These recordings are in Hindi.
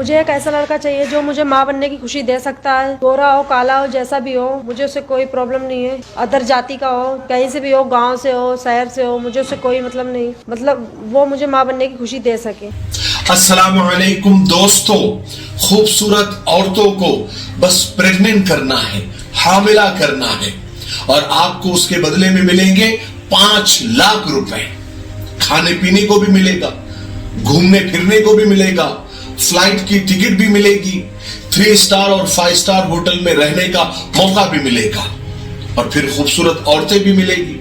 मुझे एक ऐसा लड़का चाहिए जो मुझे माँ बनने की खुशी दे सकता है। गोरा हो, काला हो, जैसा भी हो, मुझे उससे कोई प्रॉब्लम नहीं है। अदर जाति का हो, कहीं से भी हो, गांव से हो, शहर से हो, मुझे उससे कोई मतलब नहीं। मतलब वो मुझे माँ बनने की खुशी दे सके। अस्सलामु अलैकुम दोस्तों, खूबसूरत औरतों को बस प्रेग्नेंट करना है, हामिला करना है और आपको उसके बदले में मिलेंगे 5 लाख रुपए। खाने पीने को भी मिलेगा, घूमने फिरने को भी मिलेगा, फ्लाइट की टिकट भी मिलेगी, 3 स्टार और 5 स्टार होटल में रहने का मौका भी मिलेगा और फिर खूबसूरत औरतें भी मिलेगी।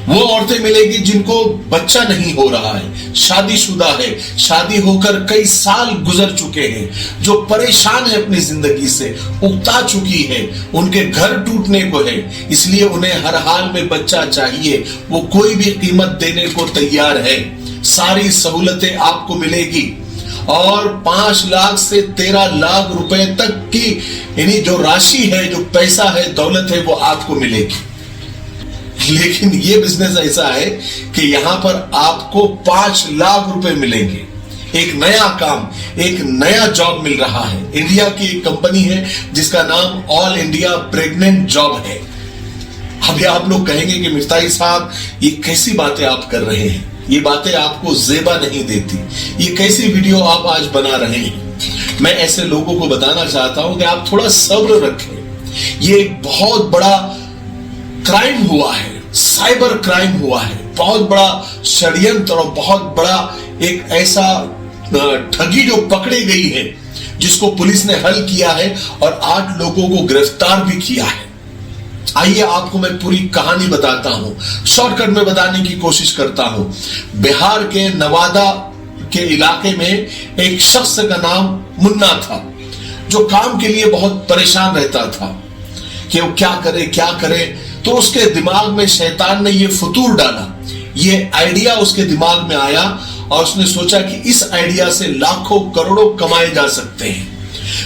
वो औरतें मिलेगी जिनको बच्चा नहीं हो रहा है, शादीशुदा है, शादी होकर कई साल गुजर चुके हैं, जो परेशान है अपनी जिंदगी से, उकता चुकी है, उनके घर टूटने को है, इसलिए उन्हें हर हाल में बच्चा चाहिए। वो कोई भी कीमत देने को तैयार है। सारी सहूलतें आपको मिलेगी और 5 लाख से 13 लाख रुपए तक की यानी जो राशि है, जो पैसा है, दौलत है, वो आपको मिलेगी। लेकिन ये बिजनेस ऐसा है कि यहां पर आपको 5 लाख रुपए मिलेंगे। एक नया काम, एक नया जॉब मिल रहा है। इंडिया की एक कंपनी है जिसका नाम ऑल इंडिया प्रेग्नेंट जॉब है। अभी आप लोग कहेंगे कि मिफ्ताही साहब ये कैसी बातें आप कर रहे हैं, ये बातें आपको जेबा नहीं देती, ये कैसी वीडियो आप आज बना रहे हैं। मैं ऐसे लोगों को बताना चाहता हूं कि आप थोड़ा सब्र रखें। ये एक बहुत बड़ा क्राइम हुआ है, साइबर क्राइम हुआ है, बहुत बड़ा षड्यंत्र और बहुत बड़ा एक ऐसा ठगी जो पकड़ी गई है, जिसको पुलिस ने हल किया है और 8 लोगों को गिरफ्तार भी किया है। आइए आपको मैं पूरी कहानी बताता हूं, शॉर्टकट में बताने की कोशिश करता हूं। बिहार के नवादा के इलाके में एक शख्स का नाम मुन्ना था, जो काम के लिए बहुत परेशान रहता था कि वो क्या करे। तो उसके दिमाग में शैतान ने ये फतूर डाला, ये आइडिया उसके दिमाग में आया और उसने सोचा कि इस आइडिया से लाखों करोड़ों कमाए जा सकते हैं।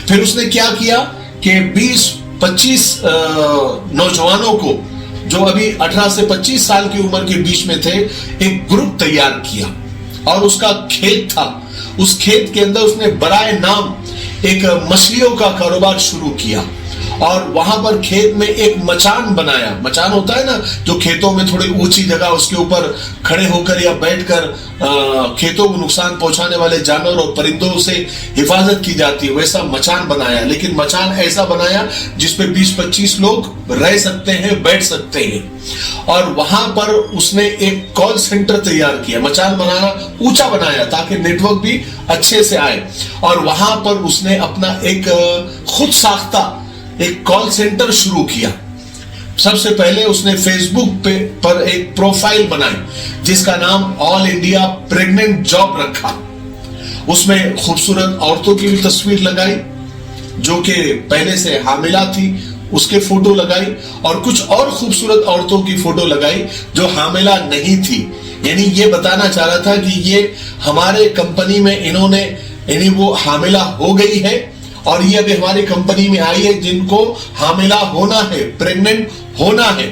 फिर उसने क्या किया कि 20-25 नौजवानों को, जो अभी 18 से 25 साल की उम्र के बीच में थे, एक ग्रुप तैयार किया और उसका खेत था। उस खेत के अंदर उसने बराए नाम एक मछलियों का कारोबार शुरू किया और वहां पर खेत में एक मचान बनाया। मचान होता है ना, जो खेतों में थोड़ी ऊंची जगह, उसके ऊपर खड़े होकर या बैठकर खेतों को नुकसान पहुंचाने वाले जानवर और परिंदों से हिफाजत की जाती है, वैसा मचान बनाया। लेकिन मचान ऐसा बनाया जिसपे 20-25 लोग रह सकते हैं, बैठ सकते हैं। और वहां पर उसने एक कॉल सेंटर तैयार किया। मचान बनाना ऊंचा बनाया ताकि नेटवर्क भी अच्छे से आए और वहां पर उसने अपना एक खुद साख्ता एक कॉल सेंटर शुरू किया। सबसे पहले उसने फेसबुक पर एक प्रोफाइल बनाई जिसका नाम ऑल इंडिया प्रेग्नेंट जॉब रखा। उसमें खूबसूरत औरतों की भी तस्वीर लगाई, जो कि पहले से हामिला थी, उसके फोटो लगाई और कुछ और खूबसूरत औरतों की फोटो लगाई जो हामिला नहीं थी। यानी ये बताना चाह रहा था कि ये हमारे कंपनी में इन्होंने, यानी वो हामिला हो गई है और ये अभी हमारी कंपनी में आई है जिनको हामिला होना है, प्रेग्नेंट होना है।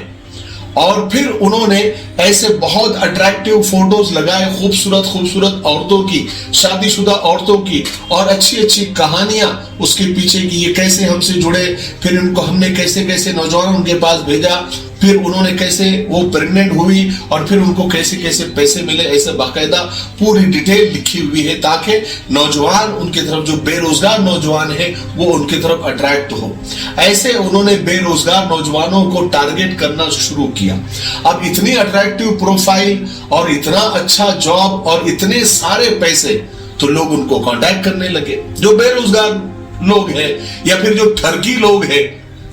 और फिर उन्होंने ऐसे बहुत अट्रैक्टिव फोटोज लगाए खूबसूरत औरतों की, शादीशुदा औरतों की, और अच्छी कहानियां उसके पीछे की, ये कैसे हमसे जुड़े, फिर उनको हमने कैसे नौजवान उनके पास भेजा, फिर उन्होंने कैसे वो प्रेग्नेंट हुई और फिर उनको कैसे पैसे मिले, ऐसे बाकायदा पूरी डिटेल लिखी हुई है ताकि नौजवान उनके तरफ, जो बेरोजगार नौजवान है, वो उनके तरफ अट्रैक्ट हो। ऐसे उन्होंने बेरोजगार नौजवानों को टारगेट करना शुरू किया। अब इतनी अट्रैक्टिव प्रोफाइल और इतना अच्छा जॉब और इतने सारे पैसे, तो लोग उनको कांटेक्ट करने लगे। जो बेरोजगार लोग हैं या फिर जो ठगी लोग हैं,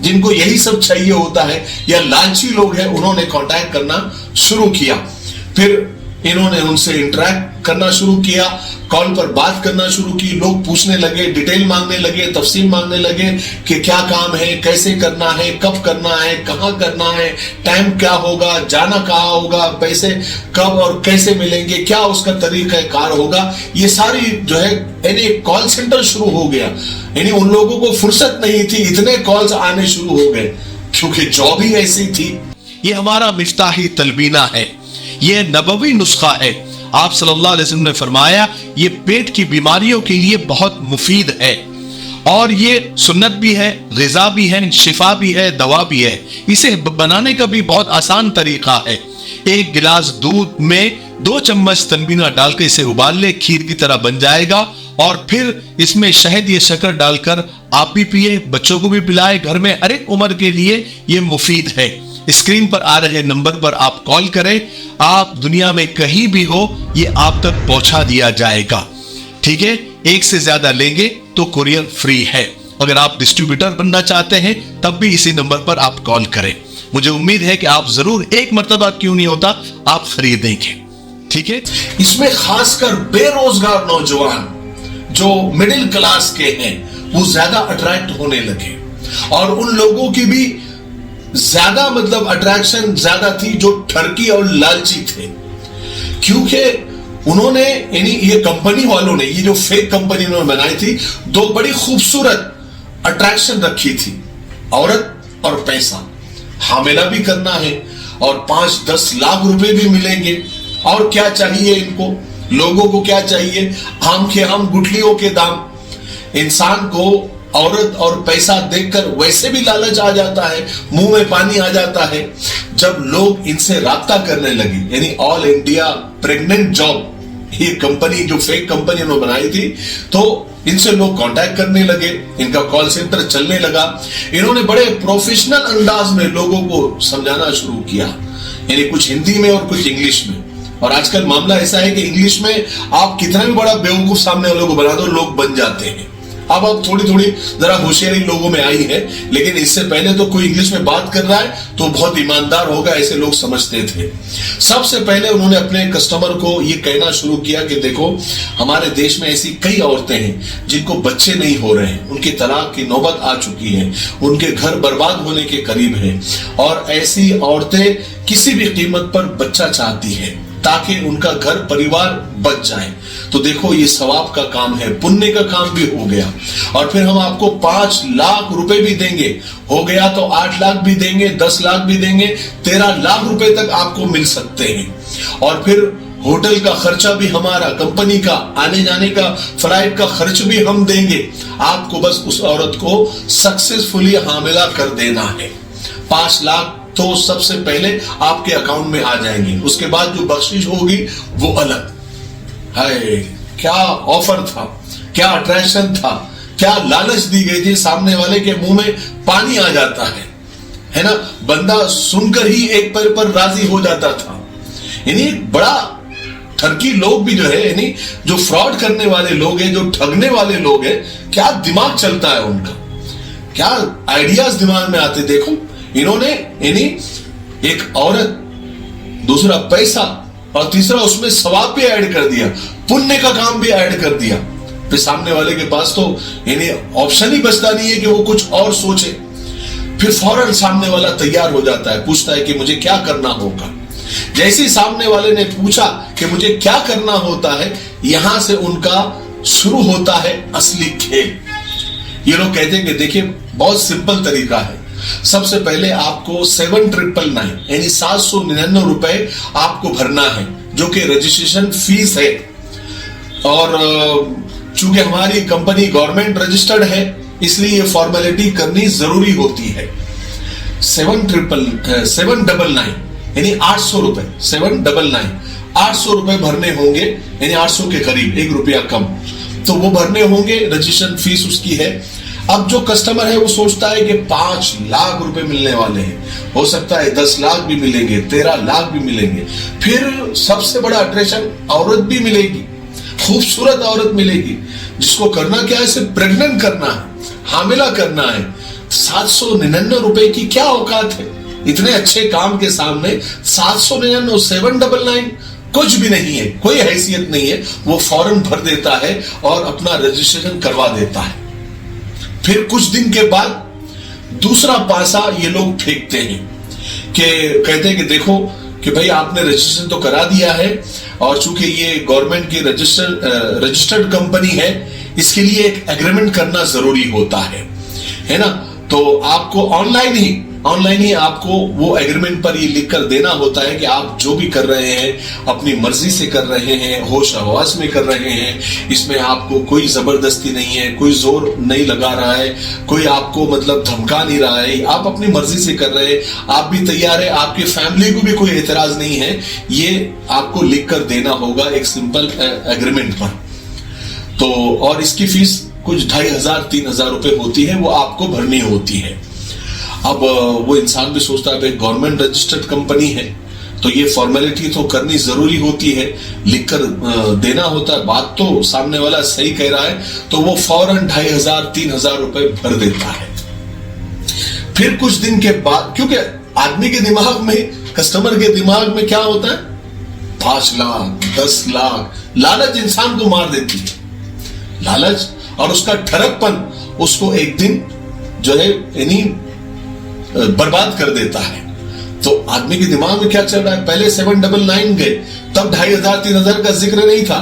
जिनको यही सब चाहिए होता है, या लालची लोग हैं, उन्होंने कांटेक्ट करना शुरू किया। फिर इन्होंने उनसे इंटरेक्ट करना शुरू किया, कॉल पर बात करना शुरू की। लोग पूछने लगे, डिटेल मांगने लगे, तफसील मांगने लगे कि क्या काम है, कैसे करना है, कब करना है, कहां करना है, टाइम क्या होगा, जाना कहां होगा, पैसे कब और कैसे मिलेंगे, क्या उसका तरीका कार होगा। ये सारी जो है, यानी कॉल सेंटर शुरू हो गया। यानी उन लोगों को फुर्सत नहीं थी, इतने कॉल्स आने शुरू हो गए, क्योंकि जॉब ही ऐसी थी। ये हमारा मिफ्ताही तलबीना है, ये नबवी नुस्खा है। आप सल्लल्लाहु अलैहि वसल्लम ने फरमाया ये पेट की बीमारियों के लिए बहुत मुफीद है और ये सुन्नत भी है, ग़िज़ा भी है, शिफा भी है, दवा भी है। इसे बनाने का भी बहुत आसान तरीका है। एक गिलास दूध में 2 चम्मच तनबीना डालकर इसे उबाल ले, खीर की तरह बन जाएगा और फिर इसमें शहद या शक्कर डालकर आप भी पिए, बच्चों को भी पिलाए। घर में हर एक उम्र के लिए ये मुफीद है। स्क्रीन पर आ रहे नंबर पर आप कॉल करें, आप दुनिया में कहीं भी हो ये आप तक पहुंचा दिया जाएगा। ठीक है, एक से ज्यादा लेंगे तो कुरियर फ्री है। अगर आप डिस्ट्रीब्यूटर बनना चाहते हैं तब भी इसी नंबर पर आप कॉल करें। मुझे उम्मीद है कि आप जरूर एक मर्तबा क्यों नहीं होता आप खरीदेंगे। ठीक है, इसमें खासकर बेरोजगार नौजवान जो मिडिल क्लास के हैं वो ज्यादा अट्रैक्ट होने लगे और उन लोगों की भी ज्यादा मतलब अट्रैक्शन ज्यादा थी जो ठरकी और लालची थे, क्योंकि उन्होंने यानी ये कंपनी वालों ने ये जो फेक कंपनी उन्होंने बनाई थी 2 बड़ी खूबसूरत अट्रैक्शन रखी थी, औरत और पैसा। हामिला भी करना है और 5-10 लाख रुपए भी मिलेंगे। और क्या चाहिए इनको, लोगों को क्या चाहिए, आम के आम गुठलियों के दाम। इंसान को औरत और पैसा देखकर वैसे भी लालच आ जाता है, मुंह में पानी आ जाता है। जब लोग इनसे राब्ता करने लगे, यानी ऑल इंडिया प्रेग्नेंट जॉब ये कंपनी जो फेक कंपनी उन्होंने बनाई थी, तो इनसे लोग कांटेक्ट करने लगे, इनका कॉल सेंटर चलने लगा। इन्होंने बड़े प्रोफेशनल अंदाज में लोगों को समझाना शुरू किया, यानी कुछ हिंदी में और कुछ इंग्लिश में। और आजकल मामला ऐसा है कि इंग्लिश में आप कितना भी बड़ा बेवकूफ सामने वालों को बना दो, लोग बन जाते हैं। अब थोड़ी थोड़ी जरा होशियारी लोगों में आई है, लेकिन इससे पहले तो कोई इंग्लिश में बात कर रहा है तो बहुत ईमानदार होगा ऐसे लोग समझते थे। सबसे पहले उन्होंने अपने कस्टमर को ये कहना शुरू किया कि देखो हमारे देश में ऐसी कई औरतें हैं जिनको बच्चे नहीं हो रहे हैं, उनकी तलाक की नौबत आ चुकी है, उनके घर बर्बाद होने के करीब है और ऐसी औरतें किसी भी कीमत पर बच्चा चाहती है ताकि उनका घर परिवार बच जाए। तो देखो ये सवाब का काम है, पुण्य का काम भी हो गया। और फिर हम आपको 5 लाख रुपए भी देंगे, हो गया तो 8 लाख भी देंगे, 10 लाख भी देंगे, 13 लाख रुपए तक आपको मिल सकते हैं। और फिर होटल का खर्चा भी हमारा, कंपनी का आने जाने का फ्लाइट का खर्च भी हम देंगे। आपको बस उस औरत को सक्सेसफुली हामिला कर देना है। 5 लाख तो सबसे पहले आपके अकाउंट में आ जाएंगे, उसके बाद जो बख्शिश होगी वो अलग है। क्या ऑफर था, क्या अट्रैक्शन था, क्या लालच दी गई थी, सामने वाले के मुंह में पानी आ जाता है ना। बंदा सुनकर ही एक पैर पर राजी हो जाता था। यानी बड़ा ठरकी लोग भी जो है, यानी जो फ्रॉड करने वाले लोग हैं, जो ठगने वाले लोग हैं, क्या दिमाग चलता है उनका, क्या आइडियाज दिमाग में आते। देखो इन्होंने यानी एक औरत, दूसरा पैसा और तीसरा उसमें सवाब भी ऐड कर दिया, पुण्य का काम भी ऐड कर दिया। फिर सामने वाले के पास तो यानी ऑप्शन ही बचता नहीं है कि वो कुछ और सोचे। फिर फौरन सामने वाला तैयार हो जाता है, पूछता है कि मुझे क्या करना होगा। जैसे ही सामने वाले ने पूछा कि मुझे क्या करना होता है, यहां से उनका शुरू होता है असली खेल। ये लोग कहते हैं कि देखिए बहुत सिंपल तरीका है। सबसे पहले आपको 7,999 यानी 799 रुपए आपको भरना है, जो कि रजिस्ट्रेशन फीस है। और चूंकि हमारी कंपनी गवर्नमेंट रजिस्टर्ड है इसलिए ये फॉर्मेलिटी करनी जरूरी होती है। 799 यानी 800 रुपए, 799 800 रुपए भरने होंगे, यानी 800 के करीब, 1 रुपया कम, तो वो भरने होंगे। रजिस्ट्रेशन फीस उसकी है। अब जो कस्टमर है वो सोचता है कि 5 लाख रुपए मिलने वाले हैं, हो सकता है 10 लाख भी मिलेंगे, 13 लाख भी मिलेंगे। फिर सबसे बड़ा अट्रैक्शन औरत भी मिलेगी, खूबसूरत औरत मिलेगी, जिसको करना क्या है, सिर्फ प्रेग्नेंट करना है, हामिला करना है। 799 रुपए की क्या औकात है इतने अच्छे काम के सामने। 799, 799 कुछ भी नहीं है, कोई हैसियत नहीं है। वो फौरन भर देता है और अपना रजिस्ट्रेशन करवा देता है। फिर कुछ दिन के बाद दूसरा पासा ये लोग फेंकते हैं कि कहते हैं कि देखो कि भाई आपने रजिस्ट्रेशन तो करा दिया है और चूंकि ये गवर्नमेंट की रजिस्टर्ड कंपनी है, इसके लिए एक एग्रीमेंट करना जरूरी होता है ना। तो आपको ऑनलाइन ही ऑनलाइन ही आपको वो एग्रीमेंट पर ये लिख कर देना होता है कि आप जो भी कर रहे हैं अपनी मर्जी से कर रहे हैं, होश हवास में कर रहे हैं, इसमें आपको कोई जबरदस्ती नहीं है, कोई जोर नहीं लगा रहा है, कोई आपको मतलब धमका नहीं रहा है, आप अपनी मर्जी से कर रहे हैं, आप भी तैयार है, आपकी फैमिली को भी कोई एतराज नहीं है, ये आपको लिख कर देना होगा एक सिंपल एग्रीमेंट पर। तो और इसकी फीस कुछ 2500-3000 रुपए होती है, वो आपको भरनी होती है। अब वो इंसान भी सोचता है भाई गवर्नमेंट रजिस्टर्ड कंपनी है तो ये फॉर्मेलिटी तो करनी जरूरी होती है, लिखकर देना होता है, बात तो सामने वाला सही कह रहा है, तो वो फौरन 2500-3000 रुपए भर देता है। फिर कुछ दिन के बाद, क्योंकि आदमी के दिमाग में, कस्टमर के दिमाग में क्या होता है, 5 लाख 10 लाख, लालच इंसान को मार देती है, लालच और उसका ठरकपन उसको एक दिन जो है यानी बर्बाद कर देता है। तो आदमी के दिमाग में क्या चल रहा है, पहले 799 गए तब 2500-3000 का जिक्र नहीं था,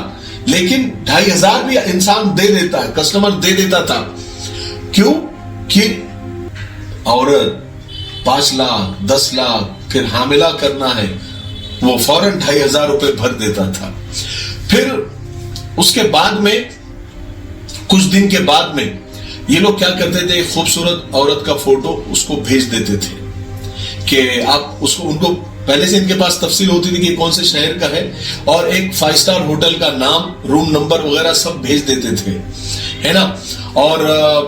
लेकिन 2500 भी इंसान दे देता है, कस्टमर दे देता था। क्यों कि औरत 5 लाख 10 लाख फिर हामिला करना है, वो फौरन 2500 रुपए भर देता था। फिर उसके बाद में कुछ दिन के बाद में ये लोग क्या करते थे, खूबसूरत औरत का फोटो उसको भेज देते थे कि आप उसको, उनको पहले से इनके पास तफसील होती थी कि कौन से शहर का है, और एक 5 स्टार होटल का नाम, रूम नंबर वगैरह सब भेज देते थे, है ना। और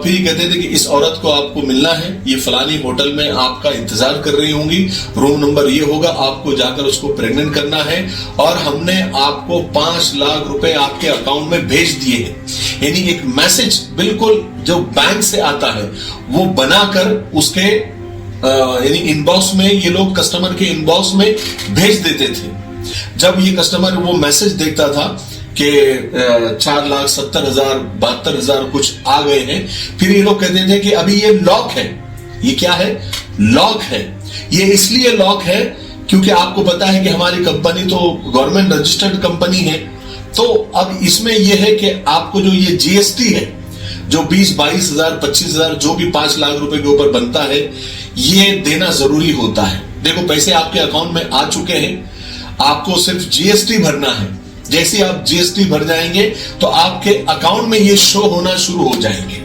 फिर कहते थे कि इस औरत को आपको मिलना है, ये फलानी होटल में आपका इंतजार कर रही होंगी, रूम नंबर ये होगा, आपको जाकर उसको प्रेग्नेंट करना है, और हमने आपको 5 लाख रुपए आपके अकाउंट में भेज दिए हैं। यानी एक मैसेज बिल्कुल जो बैंक से आता है वो बनाकर उसके यानी इनबॉक्स में, ये लोग कस्टमर के इनबॉक्स में भेज देते थे। जब ये कस्टमर वो मैसेज देखता था कि 4,70,000 72,000 कुछ आ गए हैं, फिर ये लोग कहते थे कि अभी ये लॉक है। ये क्या है, लॉक है। ये इसलिए लॉक है क्योंकि आपको पता है कि हमारी कंपनी तो गवर्नमेंट रजिस्टर्ड कंपनी है, तो अब इसमें यह है कि आपको जो ये जीएसटी है, जो 20-22,000 25,000 जो भी 5 लाख रुपए के ऊपर बनता है, ये देना जरूरी होता है। देखो पैसे आपके अकाउंट में आ चुके हैं, आपको सिर्फ जीएसटी भरना है। जैसे आप जीएसटी भर जाएंगे तो आपके अकाउंट में ये शो होना शुरू हो जाएंगे।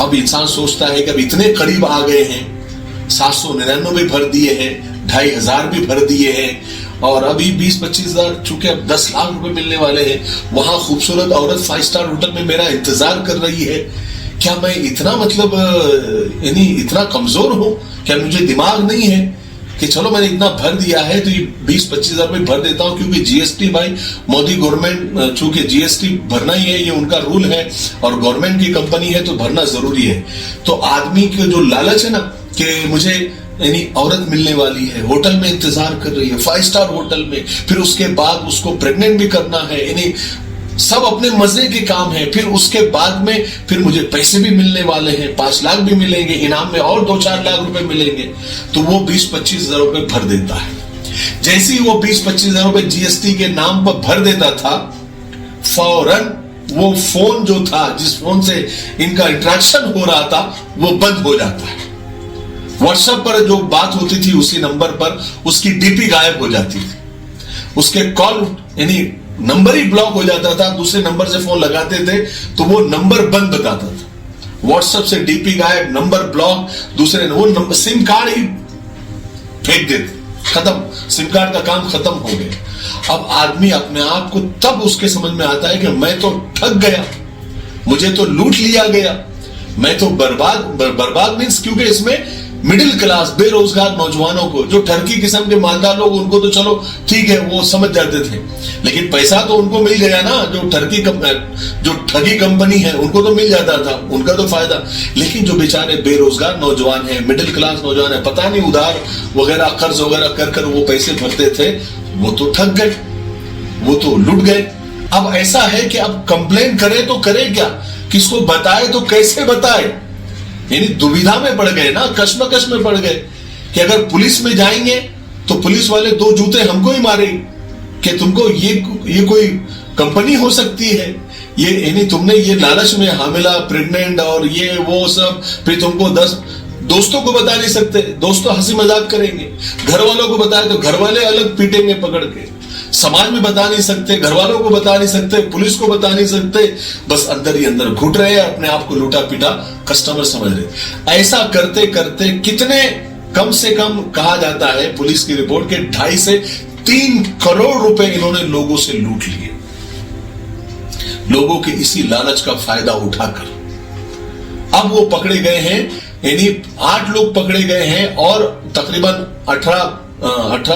अब इंसान सोचता है कि अब इतने करीब आ गए हैं, 799 भर दिए हैं, 2500 भी भर दिए हैं, और अभी 20-25,000 चूंकि अब 10 लाख रुपए मिलने वाले हैं, वहां खूबसूरत औरत 5 स्टार होटल में मेरा इंतजार कर रही है। क्या मैं इतना मतलब यानी इतना कमजोर हूं, क्या मुझे दिमाग नहीं है कि चलो मैंने इतना भर दिया है तो ये 20-25,000 रुपए भर देता हूं, क्योंकि जीएसटी भाई मोदी गवर्नमेंट चूंकि जीएसटी भरना ही है, ये उनका रूल है, और गवर्नमेंट की कंपनी है तो भरना जरूरी है। तो आदमी के जो लालच है ना कि मुझे यानी औरत मिलने वाली है, होटल में इंतजार कर रही है, 5 स्टार होटल में, फिर उसके बाद उसको प्रेग्नेंट भी करना है, यानी सब अपने मजे के काम है। फिर उसके बाद में फिर मुझे पैसे भी मिलने वाले हैं, 5 लाख भी मिलेंगे, इनाम में और 2-4 लाख रुपए मिलेंगे, तो वो 20-25,000 रुपए भर देता है। जैसे ही वो 20-25,000 रुपए जीएसटी के नाम पर भर देता था, फौरन वो फोन जो था, जिस फोन से इनका इंटरेक्शन हो रहा था, वो बंद हो जाता है। व्हाट्सएप पर जो बात होती थी उसी नंबर पर उसकी डीपी गायब हो जाती थी, उसके कॉल यानी नंबर ही ब्लॉक हो जाता था। दूसरे नंबर से फोन लगाते थे तो वो नंबर बंद बताता था, व्हाट्सएप से डीपी गायब, नंबर ब्लॉक, दूसरे वो नंबर, सिम कार्ड ही फेंक देते, खत्म, सिम कार्ड का काम खत्म हो गया। अब आदमी अपने आप को तब उसके समझ में आता है कि मैं तो ठग गया, मुझे तो लूट लिया गया, मैं तो बर्बाद मीन्स, क्योंकि इसमें मिडिल क्लास बेरोजगार नौजवानों को, जो ठरकी किस्म के मालदार लोग, उनको तो चलो ठीक है वो समझ जाते थे, लेकिन पैसा तो उनको मिल गया ना, जो ठगी कंपनी है उनको तो मिल जाता था, उनका तो फायदा। लेकिन जो बेचारे बेरोजगार नौजवान है, मिडिल क्लास नौजवान है, पता नहीं उधार वगैरह कर्ज वगैरह कर कर वो पैसे भरते थे, वो तो ठग गए, वो तो लूट गए। अब ऐसा है कि अब कंप्लेन करे तो करे क्या, किसको बताए तो कैसे बताए, यानी दुविधा में पड़ गए ना, कश्मकश में पड़ गए कि अगर पुलिस में जाएंगे तो पुलिस वाले 2 जूते हमको ही मारेंगे कि तुमको ये कोई कंपनी हो सकती है, ये यानी तुमने ये लालच में हामिला, प्रेग्नेंट और ये वो सब, फिर तुमको दोस्तों को बता नहीं सकते, दोस्त तो हंसी मजाक करेंगे। घर वालों को बताए तो घर वाले अलग पीटेंगे पकड़ के। समाज में बता नहीं सकते, घर वालों को बता नहीं सकते, पुलिस को बता नहीं सकते, बस अंदर ही अंदर घुट रहे हैं, अपने आप को लूटा पीटा कस्टमर समझ रहे। ऐसा करते करते कितने, कम से कम कहा जाता है पुलिस की रिपोर्ट के 2.5 से 3 करोड़ रुपए इन्होंने लोगों से लूट लिए, लोगों के इसी लालच का फायदा उठाकर। अब वो पकड़े गए हैं, यानी 8 लोग पकड़े गए हैं और तकरीबन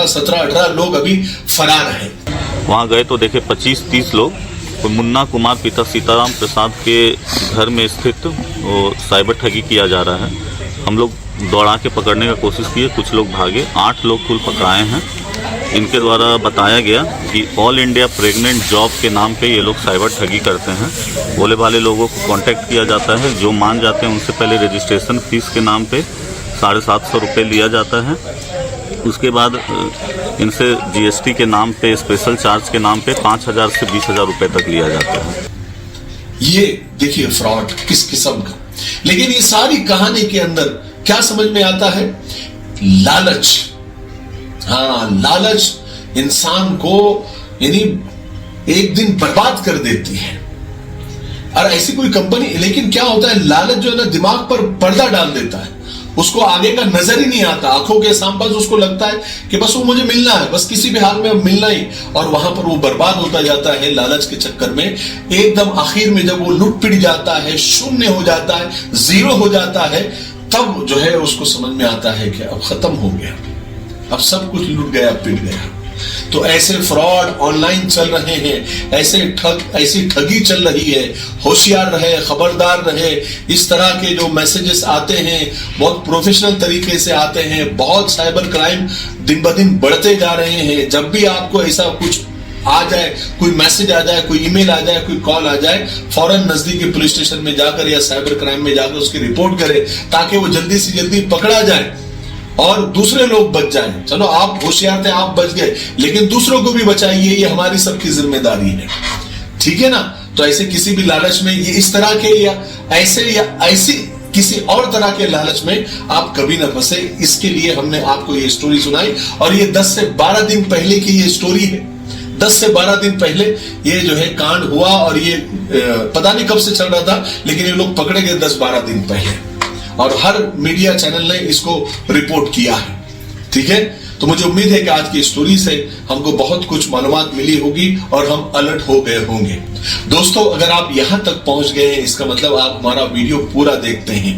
17-18 लोग अभी फरार हैं। वहां गए तो देखे 25-30 लोग। तो मुन्ना कुमार पिता सीताराम प्रसाद के घर में स्थित वो साइबर ठगी किया जा रहा है। हम लोग दौड़ा के पकड़ने का कोशिश किए, कुछ लोग भागे। 8 लोग कुल पकड़ाए हैं। इनके द्वारा बताया गया कि ऑल इंडिया प्रेग्नेंट जॉब के नाम पे ये लोग साइबर ठगी करते हैं। भोले भाले लोगों को कांटेक्ट किया जाता है, जो मान जाते हैं उनसे पहले रजिस्ट्रेशन फीस के नाम पे 750 रुपये लिया जाता है। उसके बाद इनसे जीएसटी के नाम पे, स्पेशल चार्ज के नाम पे 5,000 से 20,000 रुपये तक लिया जाता है। ये देखिए फ्रॉड किस किस्म का। लेकिन ये सारी कहानी के अंदर क्या समझ में आता है? लालच। हाँ, लालच इंसान को यानी एक दिन बर्बाद कर देती है। और ऐसी कोई कंपनी, लेकिन क्या होता है, लालच जो है ना दिमाग पर पर्दा डाल देता है, उसको आगे का नजर ही नहीं आता। आंखों के सामने उसको लगता है कि बस वो मुझे मिलना है, बस किसी भी हाल में अब मिलना ही, और वहां पर वो बर्बाद होता जाता है लालच के चक्कर में। एकदम आखिर में जब वो लुट पिट जाता है, शून्य हो जाता है, जीरो हो जाता है, तब जो है उसको समझ में आता है कि अब खत्म हो गया, अब सब कुछ लुट गया, पिट गया। तो ऐसे फ्रॉड ऑनलाइन चल रहे हैं, ऐसी ठगी चल रही है। होशियार रहे, खबरदार रहे। इस तरह के जो मैसेजेस आते हैं बहुत प्रोफेशनल तरीके से आते हैं। बहुत साइबर क्राइम दिन ब दिन बढ़ते जा रहे हैं। जब भी आपको ऐसा कुछ आ जाए, कोई मैसेज आ जाए, कोई ईमेल आ जाए, कोई कॉल आ जाए, फौरन नजदीकी पुलिस स्टेशन में जाकर या साइबर क्राइम में जाकर उसकी रिपोर्ट करें, ताकि वो जल्दी से जल्दी पकड़ा जाए और दूसरे लोग बच जाएं। चलो आप होशियार थे, आप बच गए, लेकिन दूसरों को भी बचाइए, ये हमारी सबकी जिम्मेदारी है। ठीक है ना? तो ऐसे किसी भी लालच में, ये इस तरह के या ऐसी किसी और तरह के लालच में आप कभी ना फंसे। इसके लिए हमने आपको ये स्टोरी सुनाई, और ये 10 से 12 दिन पहले की ये स्टोरी है। 10 से 12 दिन पहले ये जो है कांड हुआ, और ये पता नहीं कब से चल रहा था, लेकिन ये लोग पकड़े गए 10-12 दिन पहले, और हर मीडिया चैनल ने इसको रिपोर्ट किया है। ठीक है? तो मुझे उम्मीद है कि आज की स्टोरी से हमको बहुत कुछ मालूमात मिली होगी और हम अलर्ट हो गए होंगे। दोस्तों, अगर आप यहां तक पहुंच गए हैं, इसका मतलब आप हमारा वीडियो पूरा देखते हैं।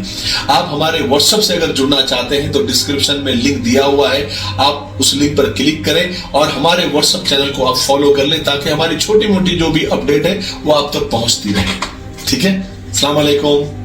आप हमारे व्हाट्सएप से अगर जुड़ना चाहते हैं तो डिस्क्रिप्शन में लिंक दिया हुआ है, आप उस लिंक पर क्लिक करें और हमारे व्हाट्सएप चैनल को आप फॉलो कर लें, ताकि हमारी छोटी मोटी जो भी अपडेट है वो आप तक पहुंचती रहे। ठीक है? अस्सलाम वालेकुम।